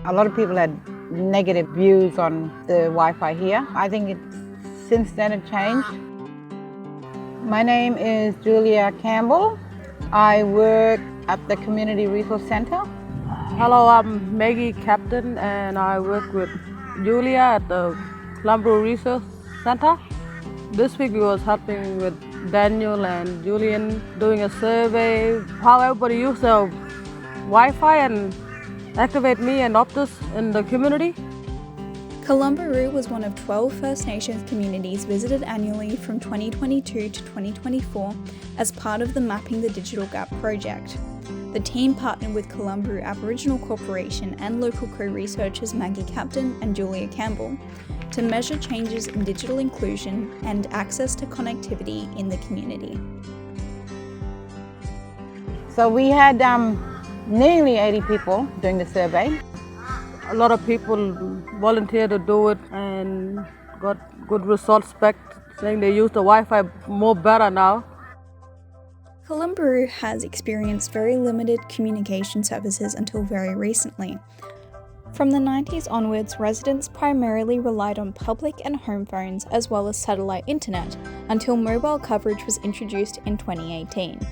A lot of people had negative views on the Wi-Fi here. I think since then it changed. My name is Julia Campbell. I work at the Community Resource Centre. Hello, I'm Maggie, Captain, and I work with Julia at the Kalumburu Resource Centre. This week we was helping with Daniel and Julian doing a survey, how everybody uses their Wi-Fi and activate me and Optus in the community. Kalumburu was one of 12 First Nations communities visited annually from 2022 to 2024 as part of the Mapping the Digital Gap project. The team partnered with Kalumburu Aboriginal Corporation and local co-researchers Maggie Captain and Julia Campbell to measure changes in digital inclusion and access to connectivity in the community. So we had nearly 80 people doing the survey. A lot of people volunteered to do it and got good results back, saying they use the Wi-Fi more better now. Kalumburu has experienced very limited communication services until very recently. From the 90s onwards, residents primarily relied on public and home phones as well as satellite internet until mobile coverage was introduced in 2018.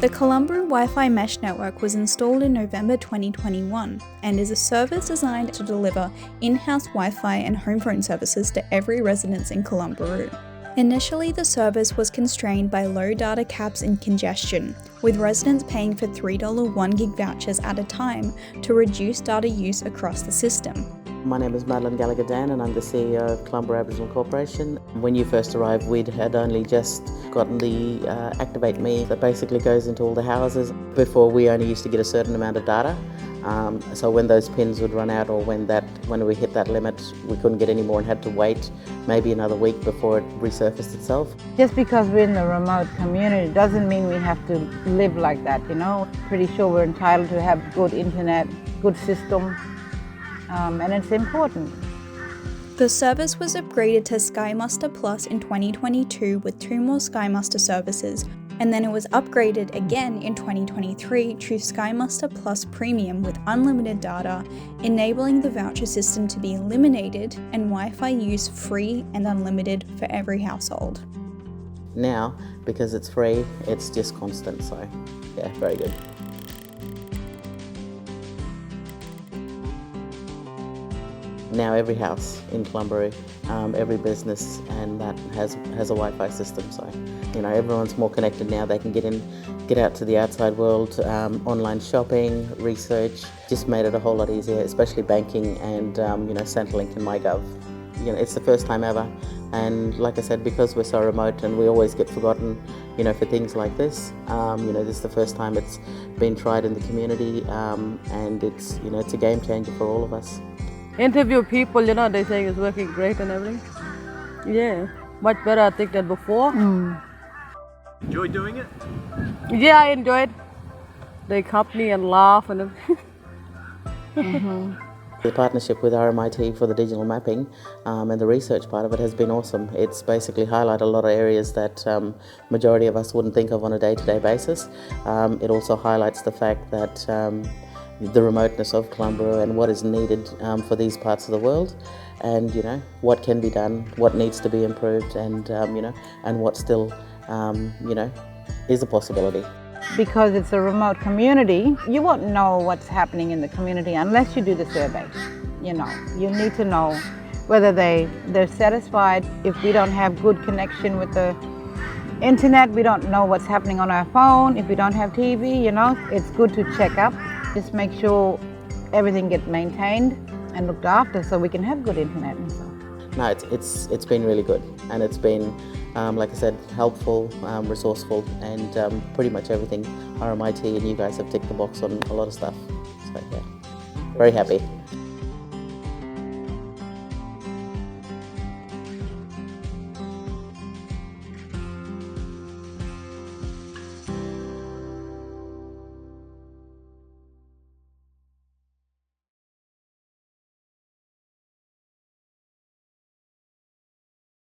The Kalumburu Wi-Fi mesh network was installed in November 2021 and is a service designed to deliver in-house Wi-Fi and home phone services to every resident in Kalumburu. Initially, the service was constrained by low data caps and congestion, with residents paying for $3 1 gig vouchers at a time to reduce data use across the system. My name is Madeline Gallagher-Dan and I'm the CEO of Kalumburu Aboriginal Corporation. When you first arrived, we had only just gotten the Activate Me that basically goes into all the houses. Before, we only used to get a certain amount of data. So when those pins would run out or when we hit that limit, we couldn't get any more and had to wait maybe another week before it resurfaced itself. Just because we're in the remote community doesn't mean we have to live like that, you know. Pretty sure we're entitled to have good internet, good system, and it's important. The service was upgraded to SkyMaster Plus in 2022 with 2 more SkyMaster services, and then it was upgraded again in 2023 to SkyMaster Plus Premium with unlimited data, enabling the voucher system to be eliminated and Wi-Fi use free and unlimited for every household. Now, because it's free, it's just constant, so yeah, very good. Now every house in Kalumburu, every business and that has a Wi-Fi system, so you know everyone's more connected now. They can get out to the outside world, online shopping, research. Just made it a whole lot easier, especially banking and Centrelink and MyGov. You know, it's the first time ever, and like I said, because we're so remote and we always get forgotten, for things like this. This is the first time it's been tried in the community, and it's a game changer for all of us. Interview people, they saying it's working great and everything. Yeah, much better I think than before. Enjoy doing it? Yeah, I enjoyed the company and laugh and everything. The partnership with RMIT for the digital mapping and the research part of it has been awesome. It's basically highlighted a lot of areas that majority of us wouldn't think of on a day-to-day basis. It also highlights the fact that the remoteness of Kalumburu and what is needed for these parts of the world, and what can be done, what needs to be improved, and and what still is a possibility. Because it's a remote community, you won't know what's happening in the community unless you do the survey. You need to know whether they're satisfied. If we don't have good connection with the internet, we don't know what's happening on our phone. If we don't have TV, it's good to check up. Just make sure everything gets maintained and looked after so we can have good internet and stuff. No, it's been really good, and it's been, like I said, helpful, resourceful, and pretty much everything RMIT and you guys have ticked the box on a lot of stuff. So yeah, very happy.